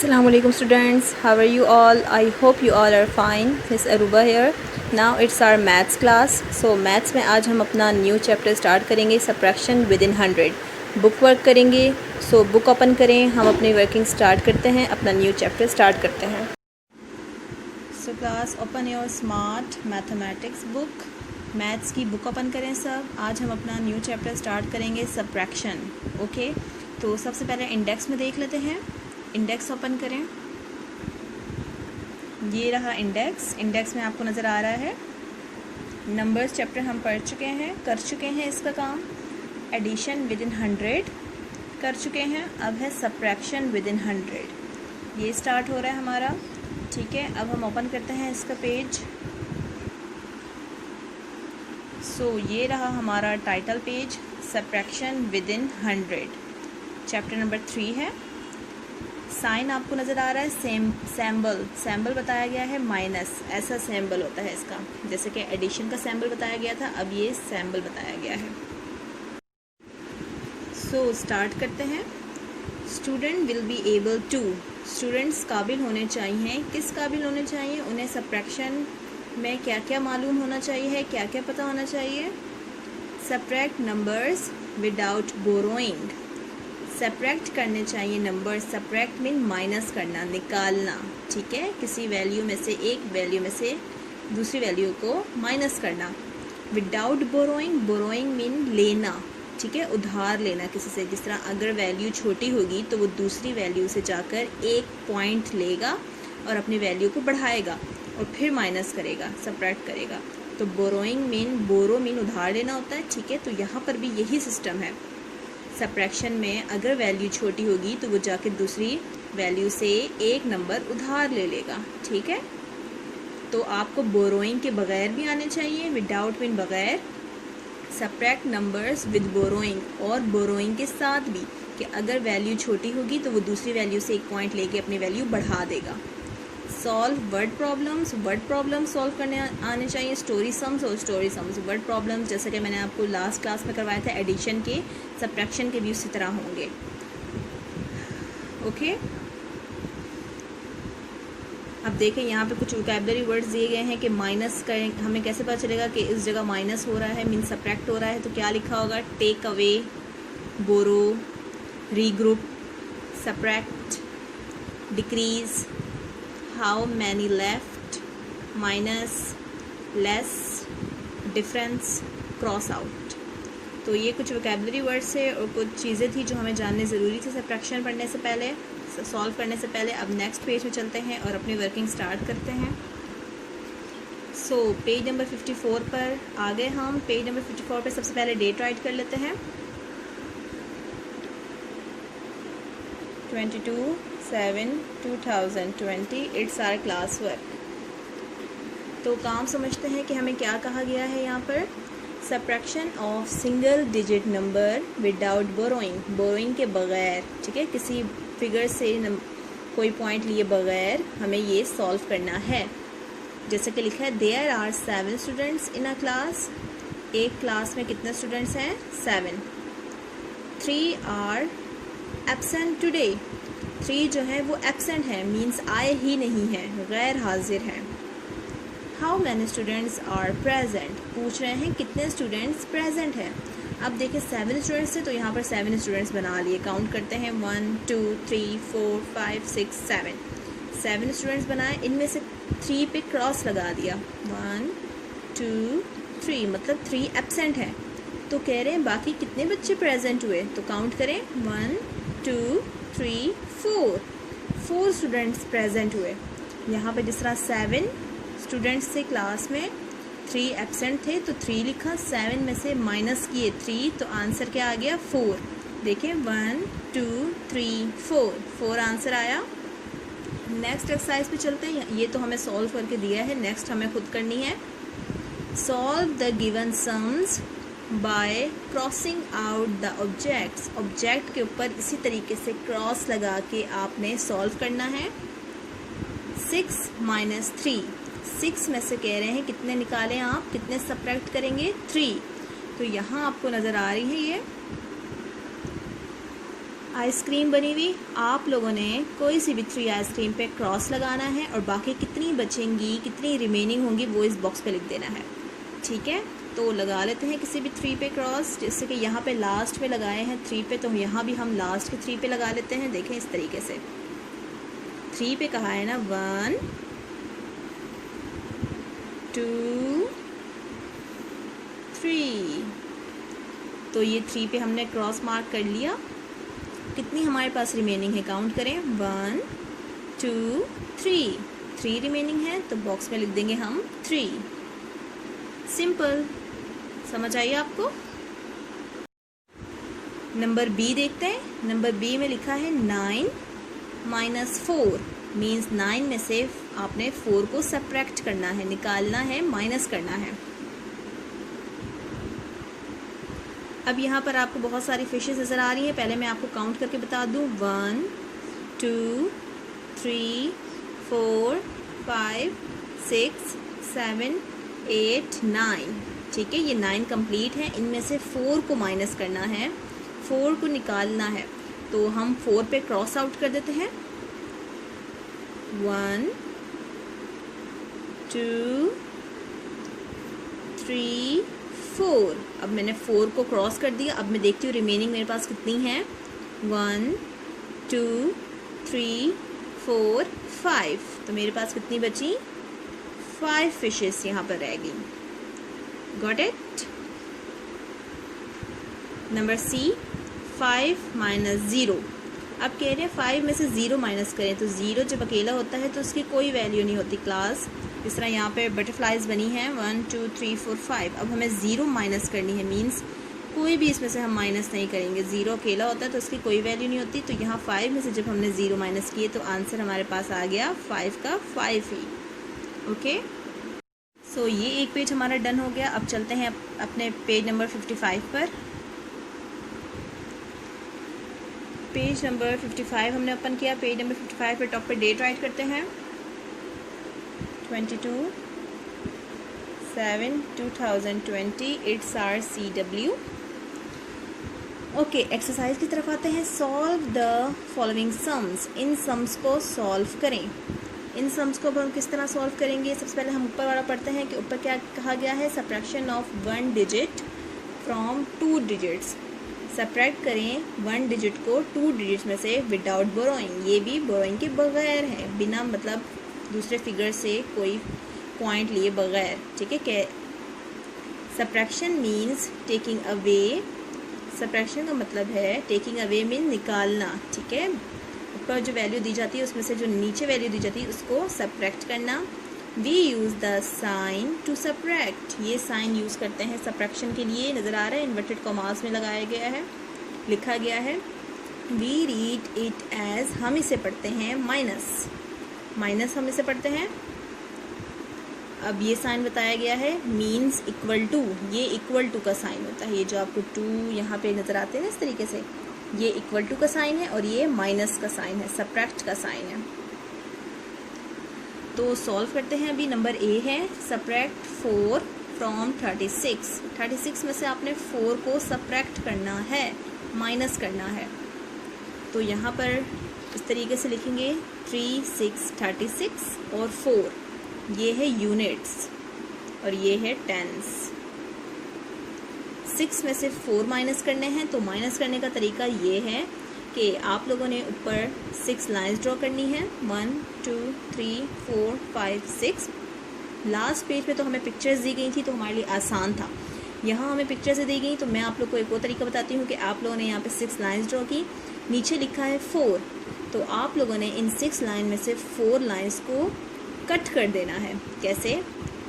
Assalamu alaikum students, how are you all? I hope you all are fine. Miss Aruba here. Now it's our maths class. So maths में आज हम अपना new chapter start करेंगे, subtraction within 100 book work करेंगे. So book open करें, हम अपनी working start करते हैं, अपना न्यू चैप्टर स्टार्ट करते हैं. So class open your smart mathematics book. Maths की बुक ओपन करें सब. आज हम अपना न्यू चैप्टर स्टार्ट करेंगे, सब्ट्रैक्शन. ओके, तो सबसे पहले इंडेक्स में देख लेते हैं. इंडेक्स ओपन करें. ये रहा इंडेक्स. इंडेक्स में आपको नज़र आ रहा है नंबर्स चैप्टर हम पढ़ चुके हैं, कर चुके हैं इसका काम. एडिशन विद इन 100 कर चुके हैं. अब है सब्ट्रैक्शन विद इन 100. ये स्टार्ट हो रहा है हमारा. ठीक है, अब हम ओपन करते हैं इसका पेज. सो ये रहा हमारा title page, subtraction within 100. Chapter number 3 है. साइन आपको नज़र आ रहा है सैम्बल बताया गया है माइनस. ऐसा सैम्बल होता है इसका, जैसे कि एडिशन का सैम्बल बताया गया था, अब ये सैम्बल बताया गया है. सो स्टार्ट करते हैं. Student will be able to. Students काबिल होने चाहिए. किस काबिल होने चाहिए? उन्हें सब्ट्रैक्शन में क्या क्या मालूम होना चाहिए, क्या क्या पता होना चाहिए. Subtract numbers without borrowing. Subtract करने चाहिए नंबर. सब्ट्रैक्ट मीन माइनस करना, निकालना. ठीक है, किसी वैल्यू में से एक वैल्यू में से दूसरी वैल्यू को माइनस करना. Without borrowing. बोरोइंग मीन लेना. ठीक है, उधार लेना किसी से. जिस तरह अगर वैल्यू छोटी होगी तो वो दूसरी वैल्यू से जाकर एक पॉइंट लेगा और अपनी वैल्यू को बढ़ाएगा और फिर माइनस करेगा, सब्ट्रैक्ट करेगा. तो बोरोइंग मीन, बोरो मीन उधार लेना होता है. ठीक है, तो यहाँ पर भी यही सिस्टम है. सब्ट्रैक्शन में अगर वैल्यू छोटी होगी तो वो जाके दूसरी वैल्यू से एक नंबर उधार ले लेगा. ठीक है, तो आपको बोरोइंग के बगैर भी आने चाहिए. विदाउट मीन बगैर. सब्ट्रैक्ट नंबर्स विद बोरोइंग, और बोरोइंग के साथ भी कि अगर वैल्यू छोटी होगी तो वो दूसरी वैल्यू से एक पॉइंट लेके अपनी वैल्यू बढ़ा देगा. Solve word problems. Word problem solve करने आने चाहिए. स्टोरी सम्स और स्टोरी सम्स. वर्ड प्रॉब्लम्स जैसे कि मैंने आपको लास्ट क्लास में करवाया था, एडिशन के, सब्ट्रैक्शन के भी उसी तरह होंगे. ओके, अब देखें यहाँ पे कुछ वोकैबुलरी वर्ड्स दिए गए हैं कि माइनस करें. हमें कैसे पता चलेगा कि इस जगह माइनस हो रहा है, मीन सब्ट्रैक्ट हो रहा है? तो क्या लिखा होगा? Take away, borrow, regroup, subtract, decrease, how many left, minus, less, difference, cross out. तो ये कुछ वोकैबुलरी वर्ड्स है और कुछ चीज़ें थी जो हमें जानने ज़रूरी थी सब्ट्रैक्शन पढ़ने से पहले, सॉल्व करने से पहले. अब नेक्स्ट पेज में चलते हैं और अपनी वर्किंग स्टार्ट करते हैं. सो पेज नंबर 54 पर आ गए हम. पेज नंबर 54 पर सबसे पहले डेट राइट कर लेते हैं. 22/7/2020. It's our class work. तो काम समझते हैं कि हमें क्या कहा गया है यहाँ पर. Subtraction of single digit number without borrowing. Borrowing के बगैर. ठीक है, किसी फिगर से कोई पॉइंट लिए बगैर हमें ये सॉल्व करना है. जैसे कि लिखा है, there are 7 students in a class. एक क्लास में कितने स्टूडेंट्स हैं? 7. 3 आर एब्सेंट टुडे. 3 जो है वो एब्सेंट है, मीन्स आए ही नहीं है, गैर हाजिर हैं. How many students are present. पूछ रहे हैं कितने स्टूडेंट्स प्रेजेंट हैं. अब देखिए 7 स्टूडेंट्स थे तो यहाँ पर 7 स्टूडेंट्स बना लिए. काउंट करते हैं 1 2 3 4 5 6 7. 7 स्टूडेंट्स बनाए, इनमें से 3 पे क्रॉस लगा दिया. 1 2 3, मतलब 3 एब्सेंट है. तो कह रहे हैं बाकी कितने बच्चे प्रेजेंट हुए. तो काउंट करें 1 2 3 4. 4 स्टूडेंट्स प्रेजेंट हुए. यहाँ पे जिस तरह 7 स्टूडेंट्स थे क्लास में, 3 एब्सेंट थे तो 3 लिखा. 7 में से माइनस किए 3, तो आंसर क्या आ गया? 4. देखें 1 2 3 4 आंसर आया. नेक्स्ट एक्सरसाइज पे चलते हैं. ये तो हमें सॉल्व करके दिया है, नेक्स्ट हमें खुद करनी है. Solve the given sums bye crossing out the objects. Object के ऊपर इसी तरीके से क्रॉस लगा के आपने सॉल्व करना है. 6 - 3. 6 में से कह रहे हैं कितने निकालें आप, कितने सब्ट्रैक्ट करेंगे? 3. तो यहाँ आपको नज़र आ रही है ये आइसक्रीम बनी हुई, आप लोगों ने कोई सी भी 3 आइसक्रीम पे क्रॉस लगाना है और बाकी कितनी बचेंगी, कितनी रिमेनिंग होंगी, वो इस बॉक्स पे लिख देना है। ठीक है, तो लगा लेते हैं किसी भी 3 पे क्रॉस। जैसे कि यहाँ पे लास्ट पे लगाए हैं 3 पे, तो यहाँ भी हम लास्ट के 3 पे लगा लेते हैं। देखें इस तरीके से 3 पे कहा है ना, 1 2 3, तो ये 3 पे हमने क्रॉस मार्क कर लिया। कितनी हमारे पास रिमेनिंग है, काउंट करें, 1 2 3 रिमेनिंग है, तो बॉक्स में लिख देंगे हम 3। सिंपल, समझ आइए आपको। नंबर बी देखते हैं। नंबर बी में लिखा है 9 - 4 मीन्स 9 में से आपने 4 को सब्ट्रैक्ट करना है, निकालना है, माइनस करना है। अब यहाँ पर आपको बहुत सारी फिशेस नज़र आ रही हैं। पहले मैं आपको काउंट करके बता दूँ, 1 2 3 4 5 6 7 8 9। ठीक है, ये 9 कंप्लीट है। इनमें से 4 को माइनस करना है, 4 को निकालना है, तो हम 4 पे क्रॉस आउट कर देते हैं। 1 2 3 4। अब मैंने 4 को क्रॉस कर दिया। अब मैं देखती हूँ रिमेनिंग मेरे पास कितनी है, 1 2 3 4 5, तो मेरे पास कितनी बची, 5 फिशेस यहाँ पर रह गई। Got it. Number C, 5 - 0। अब कह रहे हैं 5 में से 0 माइनस करें, तो 0 जब अकेला होता है तो उसकी कोई वैल्यू नहीं होती क्लास। इस तरह यहाँ पे बटरफ्लाइज बनी हैं 1 2 3 4 5। अब हमें 0 माइनस करनी है, मीन्स कोई भी इसमें से हम माइनस नहीं करेंगे। 0 अकेला होता है तो उसकी कोई वैल्यू नहीं होती। तो यहाँ 5 में से जब हमने 0 माइनस किए तो आंसर हमारे पास आ गया 5 का 5 ही। ओके, सो ये एक पेज हमारा डन हो गया। अब चलते हैं अपने पेज नंबर 55 पर। पेज नंबर 55 हमने ओपन किया। पेज नंबर 55 पे टॉप पे डेट राइट करते हैं, 22/7/2020। It's our CW। Okay, exercise की तरफ आते हैं। Solve the following sums. इन सम्स को सॉल्व करें। इन सम्स को अब हम किस तरह सॉल्व करेंगे, सबसे पहले हम ऊपर वाला पढ़ते हैं कि ऊपर क्या कहा गया है, subtraction of 1 digit from 2 digits. Subtract करें 1 डिजिट को 2 डिजिट्स में से विदाउट बोरोइंग। ये भी बोरोइंग के बगैर है, बिना मतलब दूसरे फिगर से कोई पॉइंट लिए बगैर। ठीक है, subtraction means taking away. Subtraction का मतलब है टेकिंग अवे मीन निकालना। ठीक है, ऊपर जो वैल्यू दी जाती है उसमें से जो नीचे वैल्यू दी जाती है उसको सब्ट्रैक्ट करना। We use the sign to subtract. ये साइन यूज़ करते हैं सब्ट्रैक्शन के लिए। नज़र आ रहा है, इन्वर्टेड कॉमास में लगाया गया है, लिखा गया है। वी रीड इट एज, हम इसे पढ़ते हैं माइनस। माइनस हम इसे पढ़ते हैं। अब ये साइन बताया गया है, मीन्स इक्वल टू। ये इक्वल टू का साइन होता है। ये जो आपको 2 यहाँ पे नज़र आते हैं ना इस तरीके से, ये इक्वल टू का साइन है और ये माइनस का साइन है, सब्ट्रैक्ट का साइन है। तो सॉल्व करते हैं। अभी नंबर ए है, सब्ट्रैक्ट 4 फ्रॉम 36। 36 में से आपने 4 को सब्ट्रैक्ट करना है, माइनस करना है। तो यहाँ पर इस तरीके से लिखेंगे 3 6 36 और 4, ये है यूनिट्स और ये है टेंस। 6 में से 4 माइनस करने हैं, तो माइनस करने का तरीका ये है कि आप लोगों ने ऊपर 6 लाइंस ड्रॉ करनी है, 1 2 3 4 5 6। लास्ट पेज पे तो हमें पिक्चर्स दी गई थी तो हमारे लिए आसान था। यहाँ हमें पिक्चर से दी गई, तो मैं आप लोग को एक और तरीका बताती हूँ कि आप लोगों ने यहाँ पे 6 लाइंस ड्रॉ की, नीचे लिखा है 4, तो आप लोगों ने इन 6 लाइन में से 4 लाइंस को कट कर देना है। कैसे,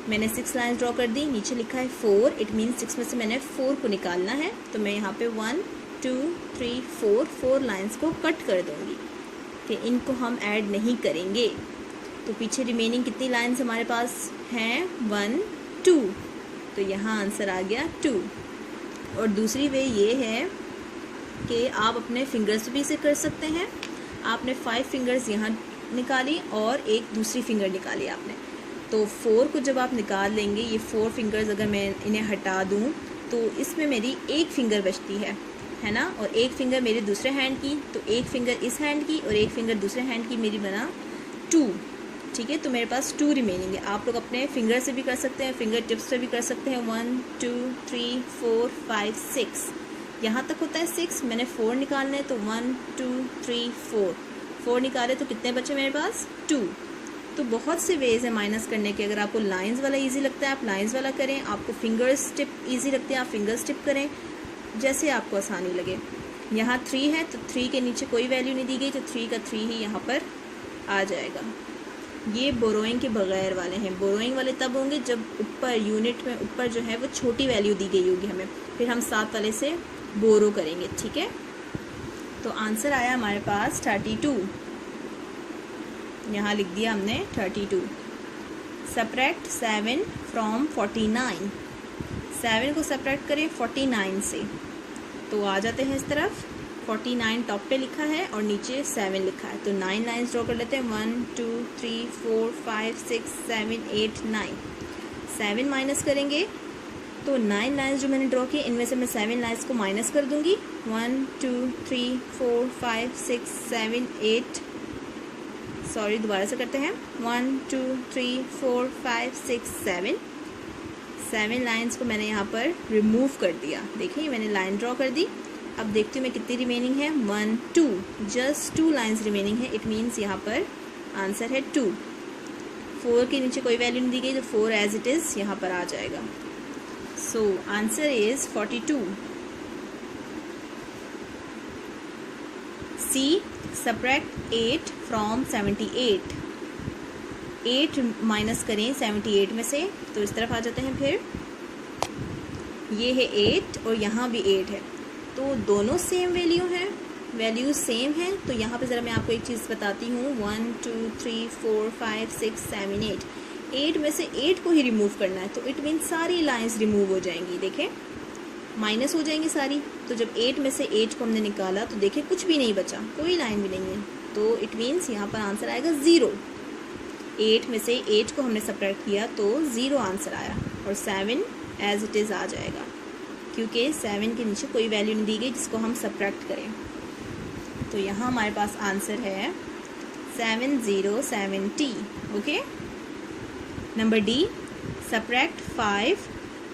मैंने 6 लाइंस ड्रॉ कर दी, नीचे लिखा है 4, इट मीन्स 6 में से मैंने 4 को निकालना है, तो मैं यहाँ पे 1 2 3 4 लाइंस को कट कर दूँगी कि इनको हम ऐड नहीं करेंगे। तो पीछे रिमेनिंग कितनी लाइंस हमारे पास हैं, 1 2, तो यहाँ आंसर आ गया 2। और दूसरी वे ये है कि आप अपने फिंगर्स भी इसे कर सकते हैं। आपने 5 फिंगर्स यहाँ निकाली और एक दूसरी फिंगर निकाली आपने, तो 4 को जब आप निकाल लेंगे, ये 4 फिंगर्स अगर मैं इन्हें हटा दूँ तो इसमें मेरी एक फिंगर बचती है। है ना, और एक फिंगर मेरे दूसरे हैंड की, तो एक फिंगर इस हैंड की और एक फिंगर दूसरे हैंड की मेरी बना 2, ठीक है। तो मेरे पास 2 रिमेनिंग है। आप लोग अपने फिंगर से भी कर सकते हैं, फिंगर टिप्स से भी कर सकते हैं। 1 2 3 4 5 6, यहाँ तक होता है 6। मैंने 4 निकालने हैं, तो 1 2 3 4 निकाले तो कितने बचे मेरे पास 2। तो बहुत से वेज है माइनस करने के। अगर आपको लाइंस वाला इजी लगता है आप लाइंस वाला करें, आपको फिंगर्स टिप इजी लगते हैं आप फिंगर्स टिप करें, जैसे आपको आसानी लगे। यहाँ 3 है तो 3 के नीचे कोई वैल्यू नहीं दी गई, तो 3 का 3 ही यहाँ पर आ जाएगा। ये बोरोइंग के बगैर वाले हैं। बोरोइंग वाले तब होंगे जब ऊपर यूनिट में ऊपर जो है वो छोटी वैल्यू दी गई होगी हमें, फिर हम साथ वाले से बोरो करेंगे, ठीक है। तो आंसर आया हमारे पास 32, यहाँ लिख दिया हमने 32। सब्ट्रैक्ट 7 फ्रॉम 49, 7 को सब्ट्रैक्ट करें 49 से, तो आ जाते हैं इस तरफ। 49 टॉप पे लिखा है और नीचे 7 लिखा है, तो 9 लाइन्स ड्रॉ कर लेते हैं। 1 2 3 4 5 6 7 8 9। 7 माइनस करेंगे तो 9 लाइन्स जो मैंने ड्रॉ की इनमें से मैं 7 लाइन्स को माइनस कर दूंगी। 1 2 3 4 5 6 7 8, सॉरी दोबारा से करते हैं। 1 2 3 4 5 6 7 लाइन्स को मैंने यहाँ पर रिमूव कर दिया। देखिए मैंने लाइन ड्रॉ कर दी। अब देखती हूँ मैं कितनी रिमेनिंग है। 1 2, जस्ट 2 लाइन्स रिमेनिंग है। इट मीन्स यहाँ पर आंसर है 2। 4 के नीचे कोई वैल्यू नहीं दी गई, तो 4 एज इट इज़ यहाँ पर आ जाएगा। So answer is 42। See, subtract 8 from 78। 8 minus करें 78 में से, तो इस तरफ आ जाते हैं। फिर ये है 8 और यहाँ भी 8 है, तो दोनों सेम वैल्यू हैं, वैल्यूज सेम हैं। तो यहाँ पे ज़रा मैं आपको एक चीज़ बताती हूँ। 1 2 3 4 5 6 7 8, 8 में से 8 को ही रिमूव करना है, तो इट मीन्स सारी लाइंस रिमूव हो जाएंगी। देखें माइनस हो जाएंगी सारी। तो जब 8 में से 8 को हमने निकाला तो देखें कुछ भी नहीं बचा, कोई लाइन भी नहीं है, तो इट मीन्स यहाँ पर आंसर आएगा 0। 8 में से 8 को हमने सब्ट्रैक्ट किया तो 0 आंसर आया, और 7 एज इट इज़ आ जाएगा, क्योंकि 7 के नीचे कोई वैल्यू नहीं दी गई जिसको हम सब्ट्रैक्ट करें। तो यहाँ हमारे पास आंसर है 7070। Okay. Number D, subtract 5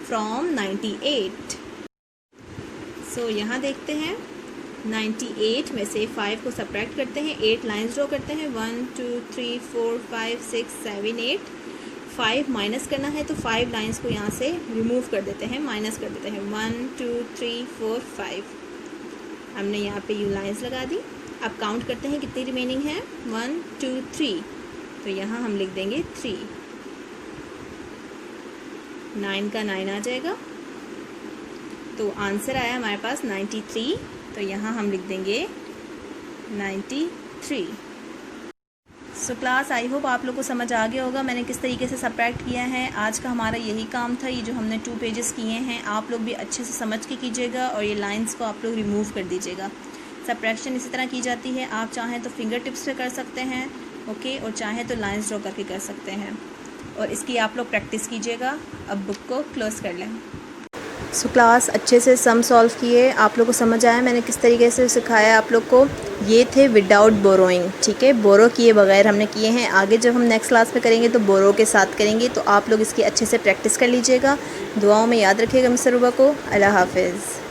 from 98। सो यहाँ देखते हैं 98 में से 5 को सब्ट्रैक्ट करते हैं, 8 लाइन्स ड्रॉ करते हैं। 1 2 3 4 5 6 7 8। 5 माइनस करना है तो 5 लाइन्स को यहाँ से रिमूव कर देते हैं, माइनस कर देते हैं। 1 2 3 4 5, हमने यहाँ पे यू लाइन्स लगा दी। अब काउंट करते हैं कितनी रिमेनिंग है। 1 2 3, तो यहाँ हम लिख देंगे 3। 9 का 9 आ जाएगा, तो आंसर आया हमारे पास 93। तो यहाँ हम लिख देंगे 93। सो क्लास, आई होप आप लोग को समझ आ गया होगा मैंने किस तरीके से सब्ट्रैक्ट किया है। आज का हमारा यही काम था, ये जो हमने 2 पेजेस किए हैं आप लोग भी अच्छे से समझ के कीजिएगा, और ये लाइंस को आप लोग रिमूव कर दीजिएगा। सब्ट्रैक्शन इसी तरह की जाती है, आप चाहें तो फिंगर टिप्स पे कर सकते हैं, ओके, और चाहें तो लाइंस ड्रॉ करके कर सकते हैं, और इसकी आप लोग प्रैक्टिस कीजिएगा। अब बुक को क्लोज़ कर लें। सो क्लास, अच्छे से सम सॉल्व किए, आप लोग को समझ आया मैंने किस तरीके से सिखाया आप लोग को। ये थे विदाउट बोरोइंग, ठीक है, बोरो किए बगैर हमने किए हैं। आगे जब हम नेक्स्ट क्लास में करेंगे तो बोरो के साथ करेंगे, तो आप लोग इसकी अच्छे से प्रैक्टिस कर लीजिएगा। दुआओं में याद रखिएगा मिस्टर रूबा को। अल्लाह हाफिज़।